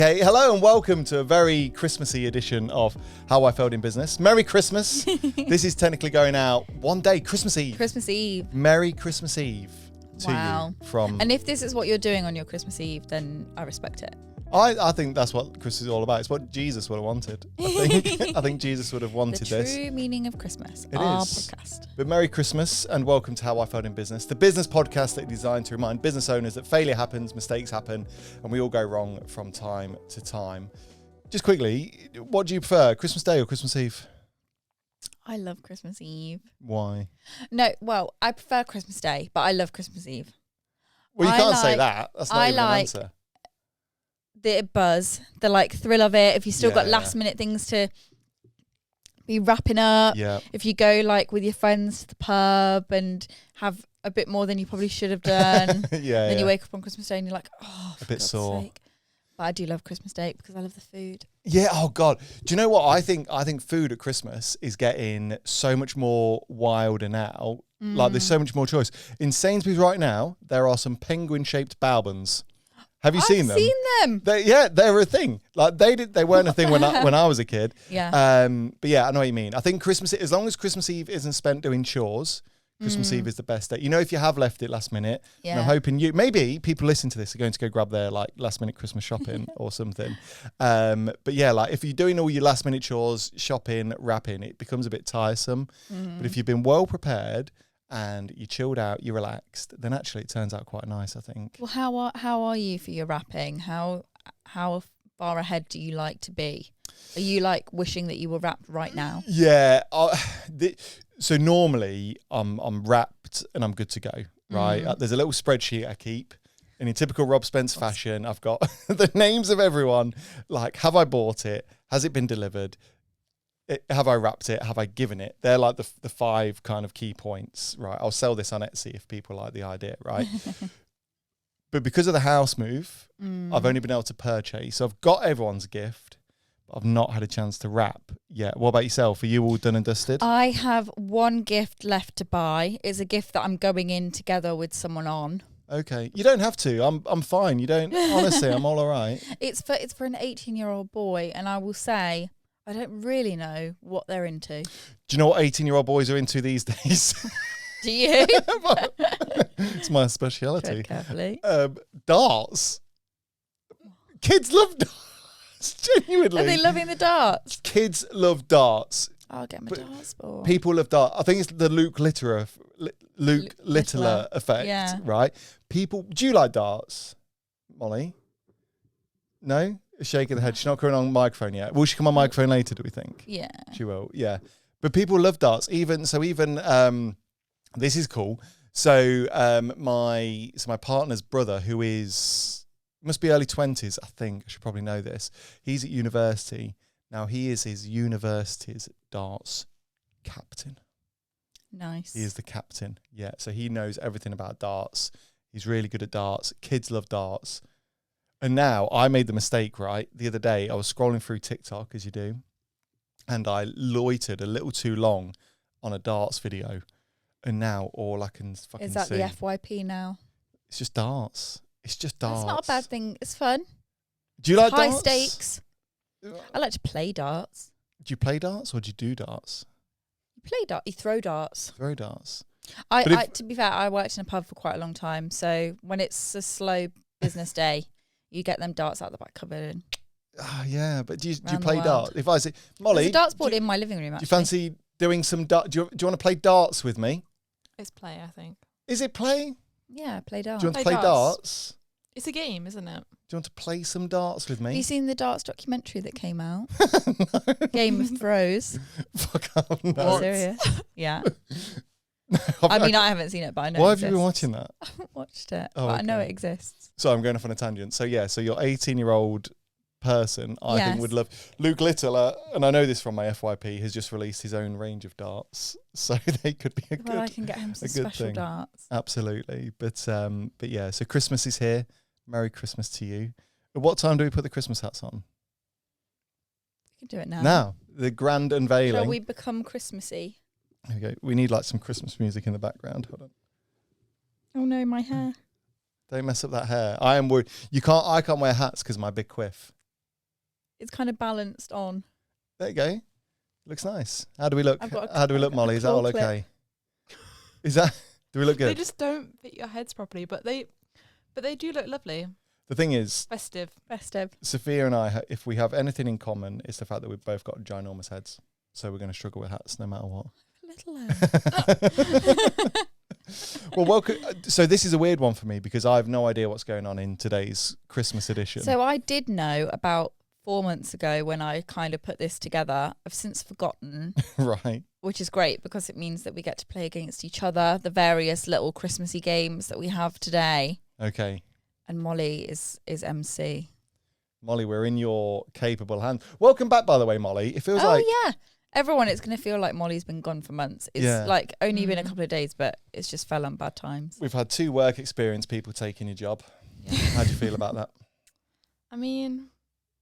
Hey, hello and welcome to a very Christmassy edition of How I Failed in Business. Merry Christmas. This is technically going out one day, Christmas Eve. Christmas Eve. Merry Christmas Eve to Wow. you from... And if this is what you're doing on your Christmas Eve, then I respect it. I think that's what Christmas is all about. It's what Jesus would have wanted. I think Jesus would have wanted this. The true meaning of Christmas. It our is. podcast. But Merry Christmas and welcome to How I Failed in Business, the business podcast that is designed to remind business owners that failure happens, mistakes happen, and we all go wrong from time to time. Just quickly, what do you prefer, Christmas Day or Christmas Eve? I love Christmas Eve. Why? No, well, I prefer Christmas Day, but I love Christmas Eve. Well, you can't say that. That's not even an answer. The buzz, the like thrill of it. If you still got last minute things to be wrapping up, if you go like with your friends to the pub and have a bit more than you probably should have done, then you wake up on Christmas Day and you're like, oh, for a bit God's sore. sake. But I do love Christmas Day because I love the food. Yeah. Oh God. Do you know what I think? I think food at Christmas is getting so much more wilder now. Like there's so much more choice. In Sainsbury's right now, there are some penguin-shaped Bao Buns. Have you seen them? I've seen them. They're a thing. Like they weren't a thing when I was a kid. Yeah. But yeah, I know what you mean. I think Christmas, as long as Christmas Eve isn't spent doing chores, Christmas Eve is the best day. You know, if you have left it last minute, and I'm hoping maybe people listening to this are going to go grab their like last minute Christmas shopping or something. But yeah, like if you're doing all your last minute chores, shopping, wrapping, it becomes a bit tiresome. But if you've been well prepared and you chilled out, you relaxed, then actually it turns out quite nice, I think. Well, how are you for your wrapping? How far ahead do you like to be? Are you like wishing that you were wrapped right now? Yeah. So normally I'm wrapped and I'm good to go, right? There's a little spreadsheet I keep. And in typical Rob Spence fashion, I've got the names of everyone. Like, have I bought it? Has it been delivered? Have I wrapped it? Have I given it? They're like the five kind of key points, right? I'll sell this on Etsy if people like the idea, right? But because of the house move, I've only been able to purchase. So I've got everyone's gift, but I've not had a chance to wrap yet. What about yourself? Are you all done and dusted? I have one gift left to buy. It's a gift that I'm going in together with someone on. Okay. You don't have to. I'm fine. You don't. Honestly, I'm all right. It's for an 18-year-old boy, and I will say, I don't really know what they're into. Do you know what 18-year-old boys are into these days? Do you? It's my speciality. Tread carefully. Darts. Kids love darts. Genuinely. Are they loving the darts? Kids love darts. I'll get my darts ball. People love darts. I think it's the Luke Littler effect, right? People. Do you like darts, Molly? No? A shake of the head. She's not coming on microphone yet. Will she come on microphone later, do we think? Yeah. She will, yeah. But people love darts. Even this is cool. So my partner's brother, who must be early 20s, I think. I should probably know this. He's at university. Now he is his university's darts captain. Nice. He is the captain. Yeah. So he knows everything about darts. He's really good at darts. Kids love darts. And now I made the mistake, right? The other day I was scrolling through TikTok, as you do, and I loitered a little too long on a darts video. And now all I can fucking see... Is that the FYP now? It's just darts. It's just darts. That's not a bad thing. It's fun. Do you like high darts? Stakes. I like to play darts. Do you play darts or do you do darts? You play darts. You throw darts. Throw darts. To be fair, I worked in a pub for quite a long time. So when it's a slow business day... You get them darts out the back cupboard. Yeah, but do you play darts? If I say, Molly... There's a darts board in my living room, actually. Do you fancy doing some darts? Do you want to play darts with me? It's play, I think. Is it play? Yeah, play darts. Do you want to play darts? It's a game, isn't it? Do you want to play some darts with me? Have you seen the darts documentary that came out? No. Game of Thrones. Fuck off, no. Serious? Yeah. I haven't seen it, but I know Why it have exists. you been watching that? I haven't watched it, Oh, but okay. I know it exists. So I'm going off on a tangent. So yeah, so your 18-year-old person, I think would love... Luke Littler, and I know this from my FYP, has just released his own range of darts. So they could be Well, I can get him some special thing. darts. Absolutely. But yeah, so Christmas is here. Merry Christmas to you. At what time do we put the Christmas hats on? We can do it now. Now, the grand unveiling. Shall we become Christmassy? There we go. We need like some Christmas music in the background. Hold on. Oh no, my hair. Don't mess up that hair. I am worried. I can't wear hats because of my big quiff. it's kind of balanced on. There you go. Looks nice. How do we look? How do we look, Molly? Is that all okay? Is that? Do we look good? They just don't fit your heads properly, but they do look lovely. The thing is, Festive. Sophia and I, if we have anything in common, it's the fact that we've both got ginormous heads. So we're going to struggle with hats no matter what. Little. Well, welcome. So this is a weird one for me because I have no idea what's going on in today's Christmas edition. So I did know about 4 months ago when I kind of put this together. I've since forgotten. Right. Which is great because it means that we get to play against each other, the various little Christmassy games that we have today. Okay. And Molly is MC. Molly, we're in your capable hands. Welcome back, by the way, Molly. It feels yeah. Everyone, it's going to feel like Molly's been gone for months. It's like only been a couple of days, but it's just fell on bad times. We've had 2 work experience people taking your job. Yeah. How do you feel about that? I mean,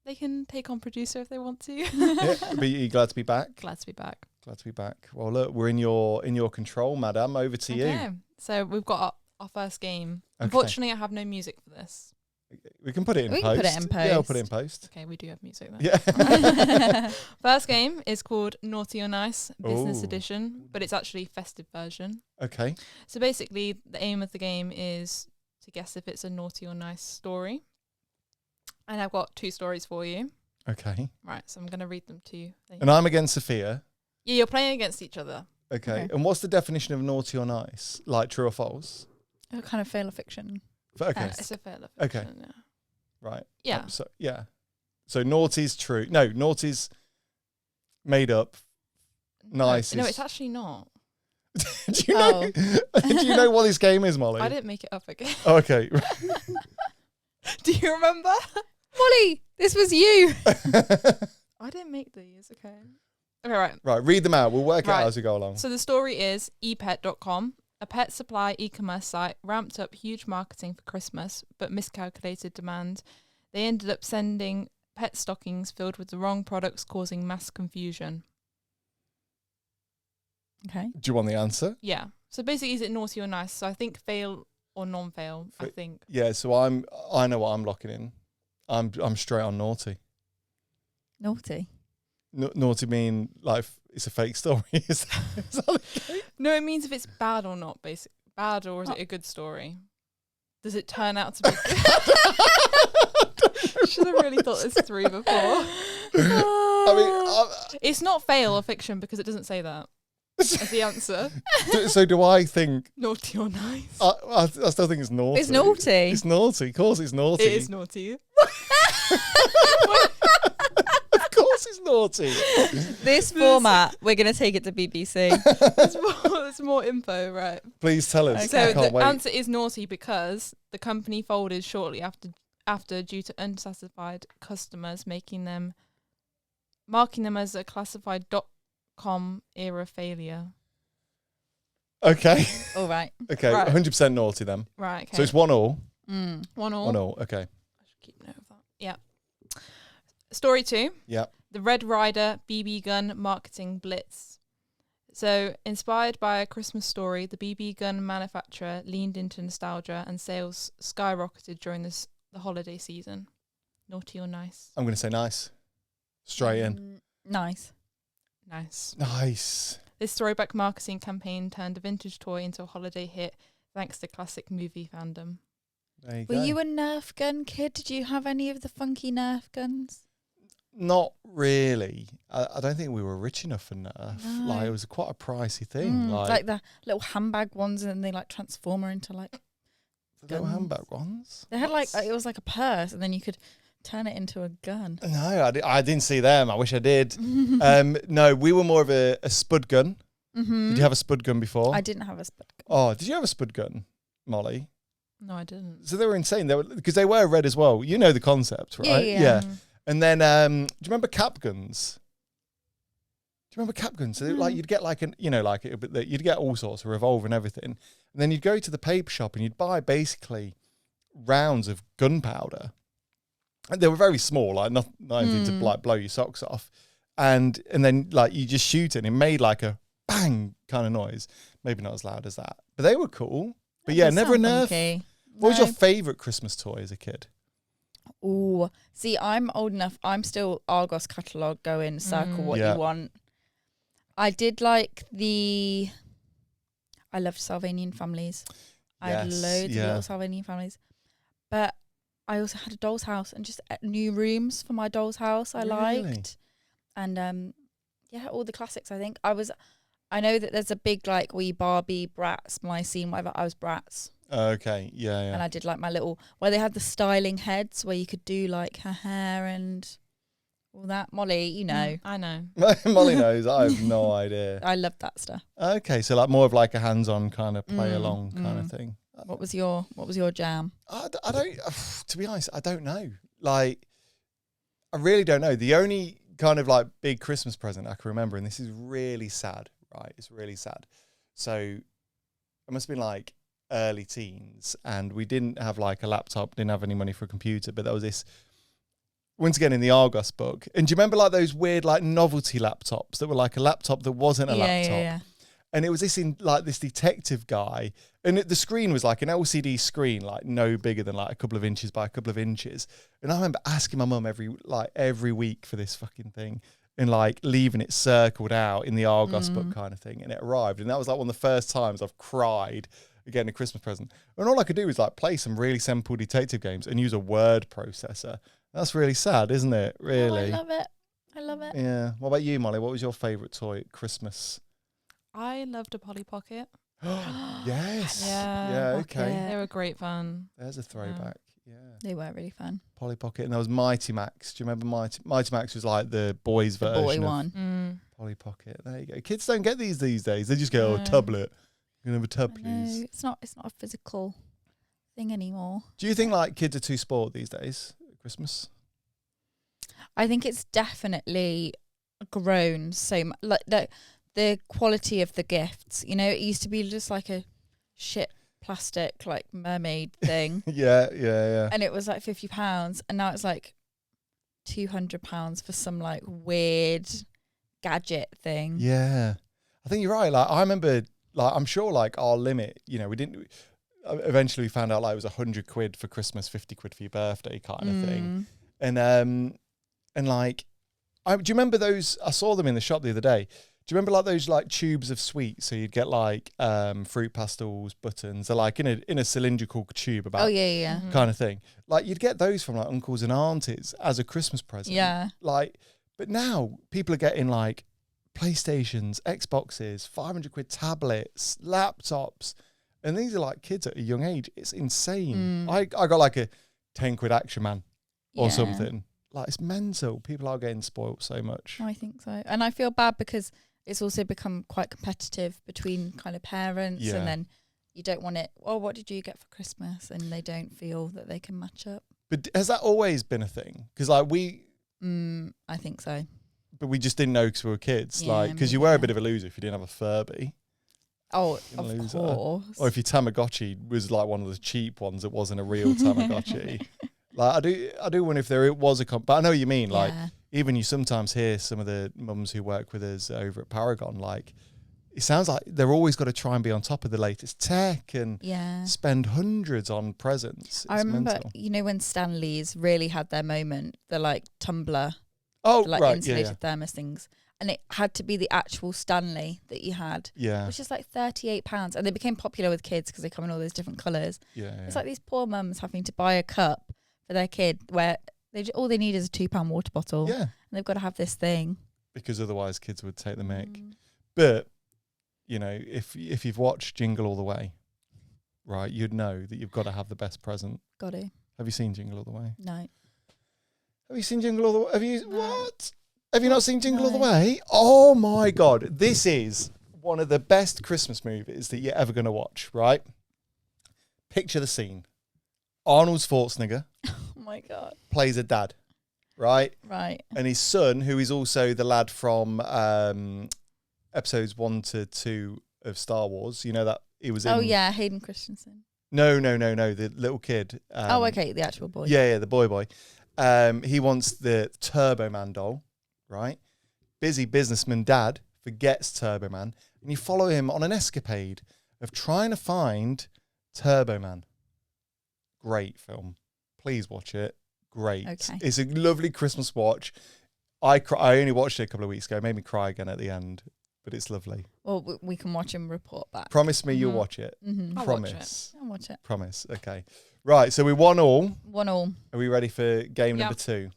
they can take on producer if they want to. Yeah, but are you glad to be back? Glad to be back. Glad to be back. Well, look, we're in your control, madam. Over to you. So we've got our first game. Okay. Unfortunately, I have no music for this. We can put it in post. Put it in post. Yeah, I'll put it in post. Okay, we do have music then. Yeah. First game is called Naughty or Nice, Business Edition, but it's actually festive version. Okay. So basically, the aim of the game is to guess if it's a naughty or nice story. And I've got 2 stories for you. Okay. Right, so I'm going to read them to you. And I'm against Sophia. Yeah, you're playing against each other. Okay. And what's the definition of naughty or nice? Like true or false? A kind of fail or fiction. Okay. It's a fair fiction. Okay. Yeah. Right. Yeah. So naughty's true. No, naughty's made up. Nice. No, it's actually not. Do you know? Do you know what this game is, Molly? I didn't make it up again. Oh, okay. Do you remember? Molly, this was you. I didn't make these. Okay. Okay, right. Right, read them out. We'll work it out as we go along. So the story is epet.com. A pet supply e-commerce site ramped up huge marketing for Christmas, but miscalculated demand. They ended up sending pet stockings filled with the wrong products, causing mass confusion. Okay. Do you want the answer? Yeah. So basically, is it naughty or nice? So I think fail or non-fail, I think. Yeah, so I know what I'm locking in. I'm straight on naughty. Naughty? Naughty mean like it's a fake story. Is that okay? No, it means if it's bad or not, basically. Bad, or is it a good story? Does it turn out to be good? Should have really thought this through before. I mean, it's not fail or fiction because it doesn't say that as the answer. So do I think naughty or nice? I still think it's naughty. It's naughty. It's naughty. Of course it's naughty. It is naughty. Of course it's naughty. This format, we're going to take it to BBC. There's more info, right? Please tell us. Okay. So the answer is naughty because the company folded shortly after due to unsatisfied customers marking them as a classified .com era failure. Okay. All right. Okay, right. 100% naughty then. Right, okay. So it's 1-1. 1-1. 1-1, okay. I should keep note of that. Yeah. Story 2. Yeah. The Red Ryder BB gun marketing blitz. So, inspired by A Christmas Story, the BB gun manufacturer leaned into nostalgia and sales skyrocketed during the holiday season. Naughty or nice? I'm going to say nice. Straight in. Nice. Nice. Nice. This throwback marketing campaign turned a vintage toy into a holiday hit thanks to classic movie fandom. There you Were go. you a Nerf gun kid? Did you have any of the funky Nerf guns? Not really. I don't think we were rich enough for Nerf. No. Like, it was quite a pricey thing. Like the little handbag ones, and then they like transform her into like the little handbag ones. They had like it was like a purse, and then you could turn it into a gun. No, I didn't see them. I wish I did. No, we were more of a spud gun. Mm-hmm. Did you have a spud gun before? I didn't have a spud gun. Oh, did you have a spud gun, Molly? No, I didn't. So they were insane. Because they were red as well. You know the concept, right? Yeah. And then, do you remember cap guns? Do you remember cap guns? So like you'd get like you'd get all sorts of revolver and everything, and then you'd go to the paper shop and you'd buy basically rounds of gunpowder. And they were very small, like not anything to like blow your socks off, and then like you just shoot it and it made like a bang kind of noise. Maybe not as loud as that, but they were cool. But yeah, never a Nerf. Funky. What was your favourite Christmas toy as a kid? Oh, see, I'm old enough. I'm still Argos catalogue going, circle what you want. I did like I loved Salvanian families. I had loads of little Salvanian families. But I also had a doll's house and just new rooms for my doll's house I liked. And all the classics, I think. I know that there's a big like wee Barbie, Bratz, my scene, whatever. I was Bratz. Okay, yeah. And I did like my little, where they had the styling heads where you could do like her hair and all that. Molly, you know. I know. Molly knows. I have no idea. I loved that stuff. Okay, so like more of like a hands-on kind of play along kind of thing. What was your jam? I don't, to be honest, I don't know. Like, I really don't know. The only kind of like big Christmas present I can remember, and this is really sad, right? It's really sad. So it must have been like early teens, and we didn't have like a laptop, didn't have any money for a computer, but there was this, once again in the Argos book. And do you remember like those weird like novelty laptops that were like a laptop that wasn't a laptop? Yeah. And it was this this detective guy, and the screen was like an LCD screen, like no bigger than like a couple of inches by a couple of inches. And I remember asking my mum every week for this fucking thing, and like leaving it circled out in the Argos book kind of thing. And it arrived, and that was like one of the first times I've cried getting a Christmas present. And all I could do was like play some really simple detective games and use a word processor. That's really sad, isn't it? Really. Oh, I love it. Yeah. What about you, Molly? What was your favourite toy at Christmas? I loved a Polly Pocket. Yes. Yeah. Okay. They were great fun. There's a throwback. Yeah. They were really fun. Polly Pocket. And there was Mighty Max. Do you remember Mighty Max was like the boys' version boy of one. Polly Pocket. There you go. Kids don't get these days. They just go, tablet. You can have a tab, please. It's not a physical thing anymore. Do you think like kids are too spoiled these days at Christmas? I think it's definitely grown so much. Like the quality of the gifts, you know, it used to be just like a shit plastic like mermaid thing. Yeah. And it was like £50, and now it's like £200 for some like weird gadget thing. Yeah, I think you're right. Like I remember, like I'm sure, like our limit, you know, we didn't. Eventually, we found out like it was £100 for Christmas, £50 for your birthday, kind of thing. And like, do you remember those? I saw them in the shop the other day. Do you remember like those like tubes of sweets? So you'd get like fruit pastels, buttons. They're like in a cylindrical tube about kind of thing. Like you'd get those from like uncles and aunties as a Christmas present. Yeah. Like, but now people are getting like PlayStations, Xboxes, £500 tablets, laptops, and these are like kids at a young age. It's insane. I got like a £10 Action Man or something. Like it's mental. People are getting spoiled so much. I think so, and I feel bad because it's also become quite competitive between kind of parents, and then you don't want it. Oh, what did you get for Christmas? And they don't feel that they can match up. But has that always been a thing? Because like I think so. But we just didn't know because we were kids. Like because you were a bit of a loser if you didn't have a Furby. Oh, of course. Or if your Tamagotchi was like one of the cheap ones that wasn't a real Tamagotchi. Like I do wonder if there was a but I know what you mean. Like even you sometimes hear some of the mums who work with us over at Paragon, like it sounds like they're always got to try and be on top of the latest tech and spend hundreds on presents. I remember, you know, when Stanley's really had their moment, the like tumbler, insulated thermos things, and it had to be the actual Stanley that you had, which is like £38, and they became popular with kids because they come in all those different colours. It's like these poor mums having to buy a cup for their kid where all they need is a £2 water bottle. Yeah. And they've got to have this thing. Because otherwise kids would take the mick. But, you know, if you've watched Jingle All the Way, right, you'd know that you've got to have the best present. Got to. Have you seen Jingle All the Way? No. Have you seen Jingle All the Way? Have you what? Have you not seen Jingle All the Way? Oh my God. This is one of the best Christmas movies that you're ever going to watch, right? Picture the scene. Arnold Schwarzenegger oh my God. plays a dad, right? Right. And his son, who is also the lad from episodes 1 to 2 of Star Wars, you know that he was in... Oh yeah, Hayden Christensen. No, the little kid. Okay, the actual boy. Yeah, the boy. He wants the Turbo Man doll, right? Busy businessman dad forgets Turbo Man, and you follow him on an escapade of trying to find Turbo Man. Great film. Please watch it. great. Okay. It's a lovely Christmas watch. I only watched it a couple of weeks ago. It made me cry again at the end, but it's lovely. Well, we can watch and report back. Promise me you'll watch it. I'll Promise. I'll watch it. Promise. Okay. Right. So we won all. 1-1. Are we ready for game number 2?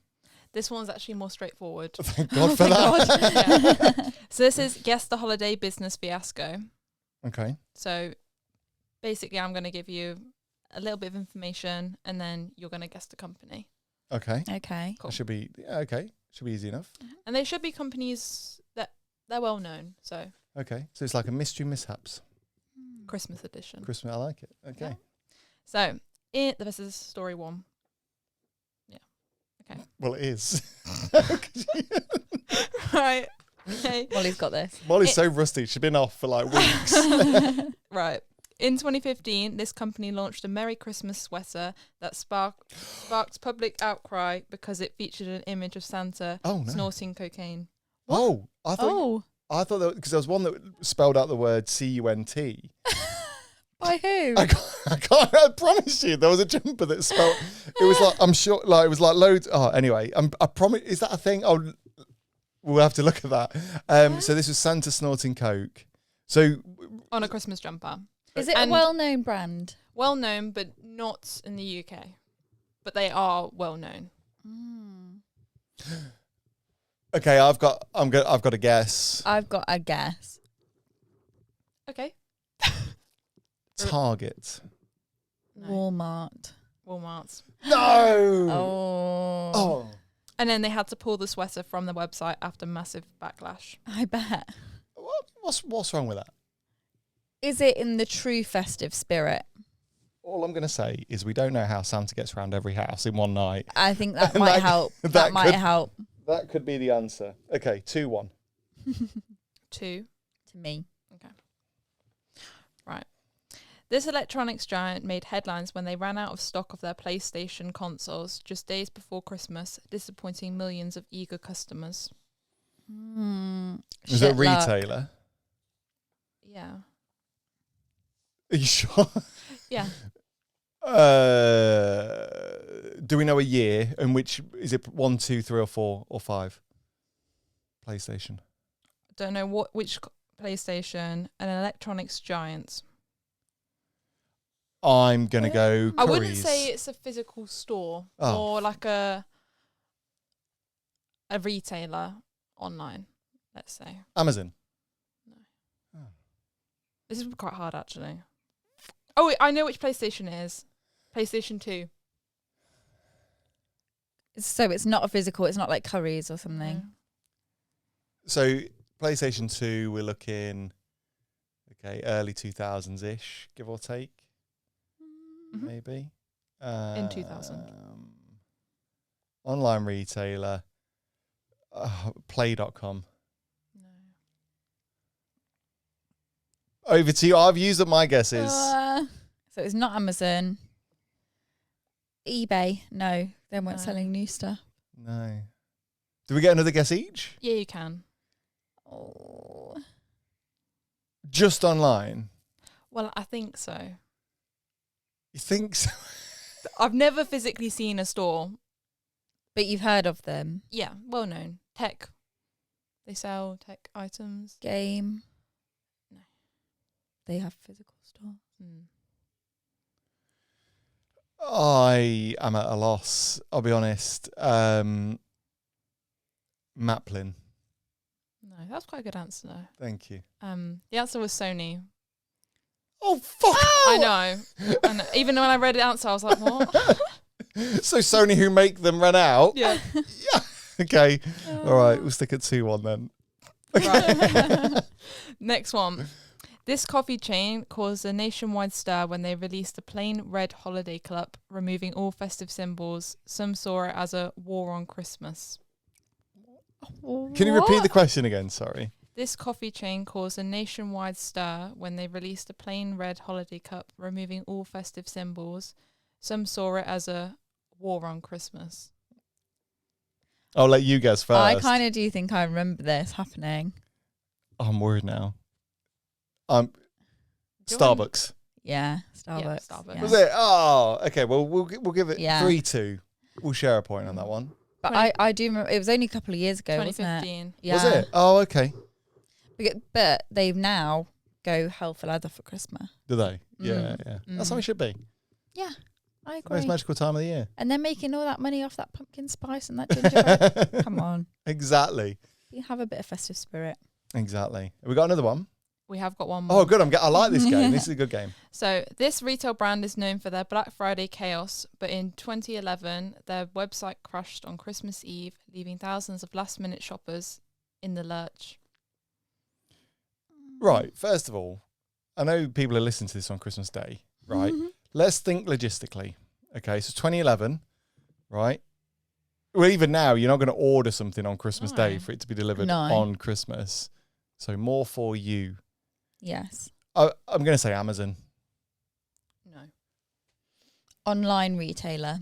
This one's actually more straightforward. Thank God for that. Yeah. So this is Guess the Holiday Business Fiasco. Okay. So basically I'm going to give you a little bit of information and then you're going to guess the company. Okay. Okay. Cool. That should be okay. Should be easy enough. And they should be companies that they're well known. So Okay. So it's like a mystery mishaps. Christmas edition. Christmas. I like it. Okay. Yeah. So this is story 1. Yeah. Okay. Well, it is. Right. Okay. Molly's got this. Molly's so rusty. She's been off for like weeks. Right. In 2015, this company launched a Merry Christmas sweater that sparked public outcry because it featured an image of Santa snorting cocaine. Oh, I thought that because there was one that spelled out the word CUNT. By who? I promise you, there was a jumper that spelled. It was like I'm sure, like it was like loads. Oh, anyway, I promise. Is that a thing? Oh, we'll have to look at that. So this was Santa snorting coke. So On a Christmas jumper. Is it a well-known brand? Well known, but not in the UK. But they are well known. Okay, I've got a guess. I've got a guess. Okay. Target. No. Walmart. No. Oh. And then they had to pull the sweater from the website after massive backlash. I bet. What's wrong with that? Is it in the true festive spirit? All I'm going to say is we don't know how Santa gets around every house in one night. I think that might help. That might help. That could be the answer. Okay, 2-1. 2. To me. Okay. Right. This electronics giant made headlines when they ran out of stock of their PlayStation consoles just days before Christmas, disappointing millions of eager customers. Is it a retailer? Yeah. Are you sure? Yeah. Do we know a year? And which is it? 1, 2, 3, or 4 or 5? PlayStation. Don't know which PlayStation. An electronics giant. I'm gonna go. I wouldn't say it's a physical store or like a retailer online. Let's say Amazon. No. Oh. This is quite hard actually. Oh, wait, I know which PlayStation it is. PlayStation 2. So it's not a physical. It's not like Currys or something. No. So PlayStation 2, we're looking, early 2000s ish, give or take, maybe. In 2000. Online retailer, play.com. No. Over to you. I've used up my guesses. So it's not Amazon. eBay. No, they weren't selling new stuff. No. Do we get another guess each? Yeah, you can. Oh. Just online? Well, I think so. You think so? I've never physically seen a store. But you've heard of them? Yeah, well known. Tech. They sell tech items. Game? No. They have physical store. I am at a loss. I'll be honest. Maplin. No, that's quite a good answer though. Thank you. The answer was Sony. Oh, fuck! I know. And even when I read the answer, I was like, what? So Sony, who make them, run out? Yeah. Yeah. Okay. All right. We'll stick at 2-1 then. Right. Next one. This coffee chain caused a nationwide stir when they released a plain red holiday cup, removing all festive symbols. Some saw it as a war on Christmas. Can you repeat the question again? Sorry. This coffee chain caused a nationwide stir when they released a plain red holiday cup, removing all festive symbols. Some saw it as a war on Christmas. I'll let you guess first. I kind of do think I remember this happening. Oh, I'm worried now. Starbucks. Yeah, Starbucks. Yeah, Starbucks. Yeah. Was it? Oh, okay. Well, we'll give it 3-2. We'll share a point on that one. But I do remember, it was only a couple of years ago, wasn't it? 2015. Yeah. Was it? Oh, okay. But they've now go hell for leather for Christmas. Do they? Yeah. That's how it should be. Yeah, I It's the agree. most magical time of the year. And they're making all that money off that pumpkin spice and that gingerbread. Come on. Exactly. You have a bit of festive spirit. Exactly. Have we got another one? We have got one more. Oh, good. I like this game. This is a good game. So this retail brand is known for their Black Friday chaos, but in 2011, their website crashed on Christmas Eve, leaving thousands of last-minute shoppers in the lurch. Right. First of all, I know people are listening to this on Christmas Day, right? Let's think logistically. Okay, so 2011, right? Well, even now, you're not going to order something on Christmas Day for it to be delivered on Christmas. So more for you. Yes. I'm going to say Amazon. No. Online retailer.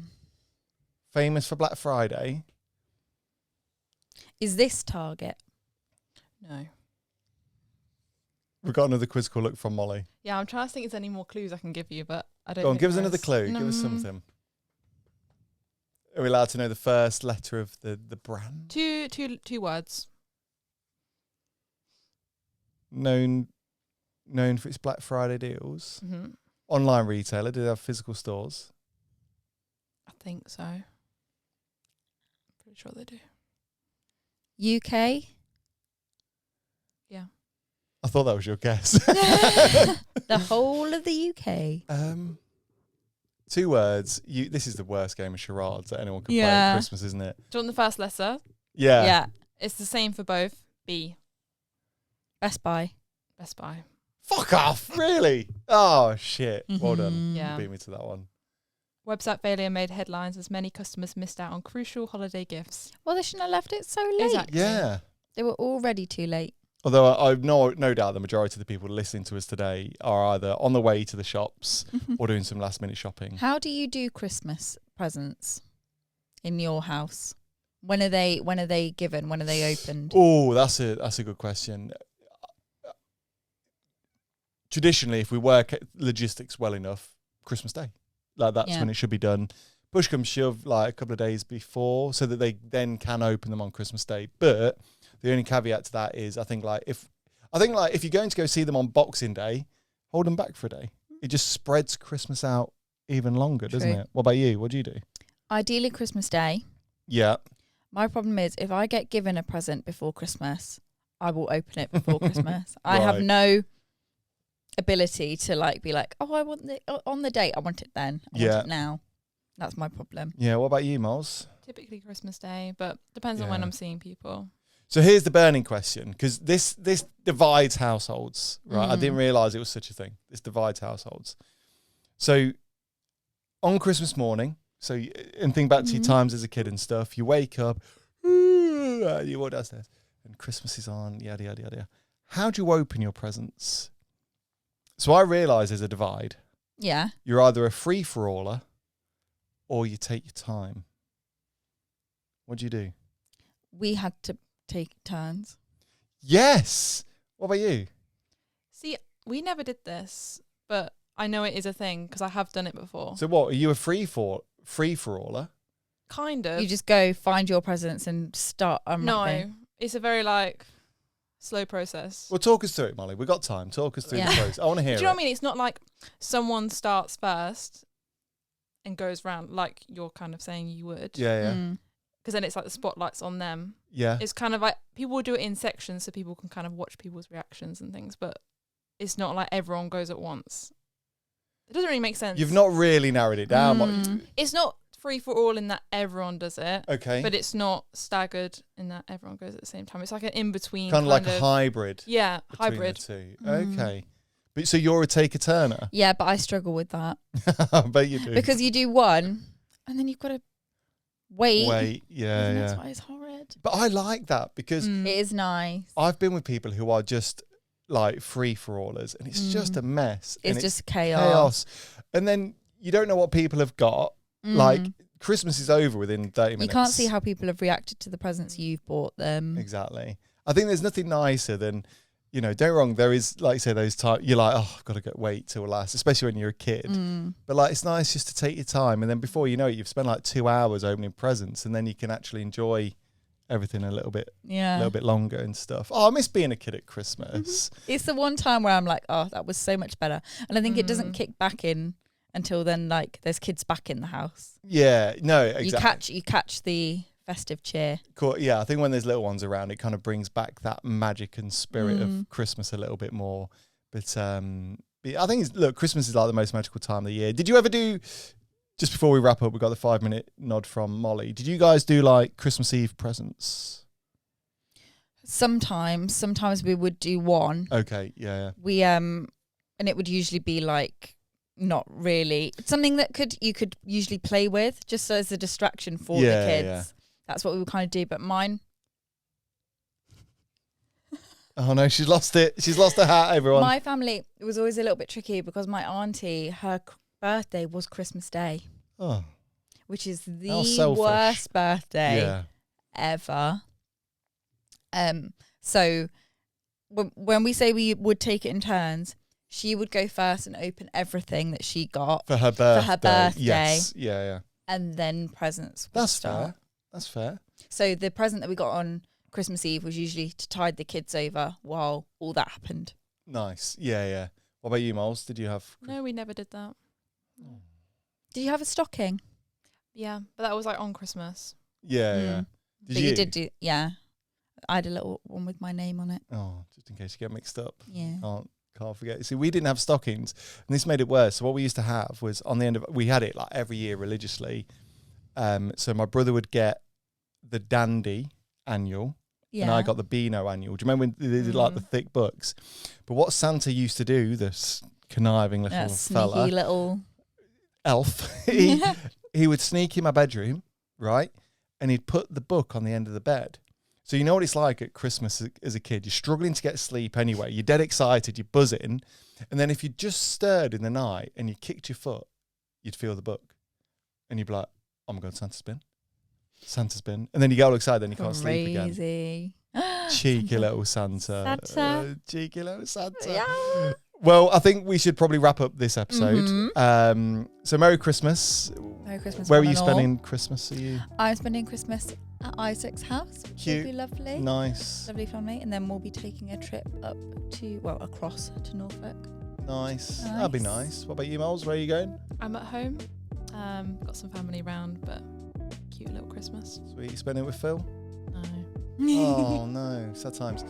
Famous for Black Friday. Is this Target? No. We've got another quiz call look from Molly. Yeah, I'm trying to think if there's any more clues I can give you, but I don't Go on, think give us there another is. clue. Give us something. Are we allowed to know the first letter of the brand? Two words. Known for its Black Friday deals. Mm-hmm. Online retailer. Do they have physical stores? I think so. I'm pretty sure they do. UK? Yeah. I thought that was your guess. The whole of the UK. 2 words. This is the worst game of charades that anyone can play at Christmas, isn't it? Do you want the first letter? Yeah. Yeah. It's the same for both. B. Best Buy. Best Buy. Fuck off. Really? Oh, shit. Well done. Yeah. You beat me to that one. Website failure made headlines as many customers missed out on crucial holiday gifts. Well, they shouldn't have left it so late. Exactly. Yeah. They were already too late. Although I've no doubt the majority of the people listening to us today are either on the way to the shops or doing some last minute shopping. How do you do Christmas presents in your house? When are they given? When are they opened? Oh, that's a good question. Traditionally, if we work at logistics well enough, Christmas Day, like that's when it should be done. Push comes shove, like a couple of days before, so that they then can open them on Christmas Day. But the only caveat to that is, I think if you're going to go see them on Boxing Day, hold them back for a day. It just spreads Christmas out even longer, doesn't it? What about you? What do you do? Ideally, Christmas Day. Yeah. My problem is if I get given a present before Christmas, I will open it before Christmas. I have no ability to be like, oh, I want it on the date. I want it then. I want it now. That's my problem. Yeah. What about you, Moles? Typically Christmas Day, but depends on when I'm seeing people. So here's the burning question, because this divides households, right? I didn't realise it was such a thing. This divides households. So on Christmas morning, and think back to your times as a kid and stuff, you wake up, you walk downstairs, and Christmas is on, yada, yada, yada. How do you open your presents? So I realise there's a divide. Yeah. You're either a free-for-aller or you take your time. What do you do? We had to take turns. Yes. What about you? See, we never did this, but I know it is a thing because I have done it before. So what, are you a free-for-aller? Kind of. You just go find your presents and start unwrapping. No, it's a very slow process. Well, talk us through it, Molly. We've got time. Talk us through the process. I want to hear it. Do you know what I mean? It's not like someone starts first and goes round like you're kind of saying you would. Yeah. Because then it's like the spotlight's on them. Yeah. It's kind of like people will do it in sections so people can kind of watch people's reactions and things, but it's not like everyone goes at once. It doesn't really make sense. You've not really narrowed it down. It's not free for all in that everyone does it. Okay. But it's not staggered in that everyone goes at the same time. It's like an in-between. Kind of like a hybrid. Yeah, between hybrid. The two. Okay. But so you're a take-a-turner? Yeah, but I struggle with that. I bet you do. Because you do one and then you've got to wait. Yeah. That's why it's horrid. But I like that because it is nice. I've been with people who are just like free-for-allers and it's just a mess. It's just chaos. And then you don't know what people have got. Like Christmas is over within 30 minutes. You can't see how people have reacted to the presents you've bought them. Exactly. I think there's nothing nicer than you know, don't get me wrong, there is, like you say, those times you're like, oh, I've got to wait till last, especially when you're a kid. But like, it's nice just to take your time, and then before you know it, you've spent like 2 hours opening presents, and then you can actually enjoy everything a little bit longer and stuff. Oh, I miss being a kid at Christmas. It's the one time where I'm like, oh, that was so much better. And I think it doesn't kick back in until then, like there's kids back in the house. Yeah, no, exactly. You catch the festive cheer. Cool. Yeah, I think when there's little ones around, it kind of brings back that magic and spirit of Christmas a little bit more. But I think Christmas is like the most magical time of the year. Did you ever do? Just before we wrap up, we got the 5-minute nod from Molly. Did you guys do like Christmas Eve presents? Sometimes we would do one. Okay, yeah. We and it would usually be like not really something that you could usually play with just as a distraction for the kids. Yeah. That's what we would kind of do. But mine. Oh no, she's lost it. She's lost her hat, everyone. My family, it was always a little bit tricky because my auntie, her birthday was Christmas Day. Oh. Which is the worst birthday ever. So when we say we would take it in turns, she would go first and open everything that she got for her birthday. Yes. Yeah. And then presents would start. That's fair. So the present that we got on Christmas Eve was usually to tide the kids over while all that happened. Nice. Yeah. What about you, Moles? Did you have... No, we never did that. Did you have a stocking? Yeah, but that was like on Christmas. Yeah. You did do... Yeah. I had a little one with my name on it. Oh, just in case you get mixed up. Yeah. Can't forget. See, we didn't have stockings, and this made it worse. So what we used to have was on the end of... We had it like every year religiously. So my brother would get the Dandy annual, and I got the Beano annual. Do you remember when they did like the thick books? But what Santa used to do, this conniving little fella, sneaky little elf, he would sneak in my bedroom, right, and he'd put the book on the end of the bed. So you know what it's like at Christmas as a kid. You're struggling to get sleep anyway. You're dead excited. You're buzzing, and then if you just stirred in the night and you kicked your foot, you'd feel the book, and you'd be like, "Oh my God, Santa's been," and then you get all excited, then you can't sleep again. Cheeky little Santa. Cheeky little Santa. Yeah. Well, I think we should probably wrap up this episode. So Merry Christmas. Merry Christmas. Where are you spending Christmas? Are you? I'm spending Christmas at Isaac's house. Cute. Will be lovely. Nice. Lovely family. And then we'll be taking a trip across to Norfolk. Nice. That'll be nice. What about you, Miles? Where are you going? I'm at home. Got some family around, but cute little Christmas. Sweet. You spending it with Phil? No. Oh no, sad times.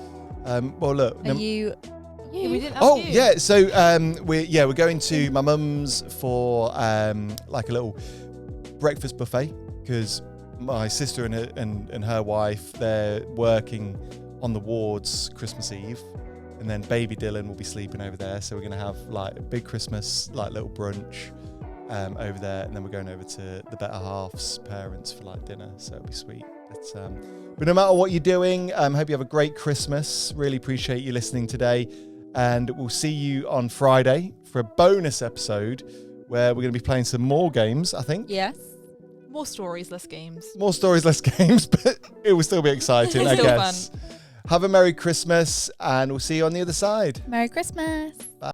Well, look. Are you? Yeah, we didn't ask you. Yeah. So we're going to my mum's for like a little breakfast buffet because my sister and her wife, they're working on the wards Christmas Eve, and then baby Dylan will be sleeping over there. So we're gonna have like a big Christmas like little brunch over there, and then we're going over to the better half's parents for like dinner. So it'll be sweet. But no matter what you're doing, hope you have a great Christmas. Really appreciate you listening today. And we'll see you on Friday for a bonus episode where we're going to be playing some more games, I think. Yes. More stories, less games. More stories, less games, but it will still be exciting, I guess. Fun. Have a Merry Christmas, and we'll see you on the other side. Merry Christmas. Bye.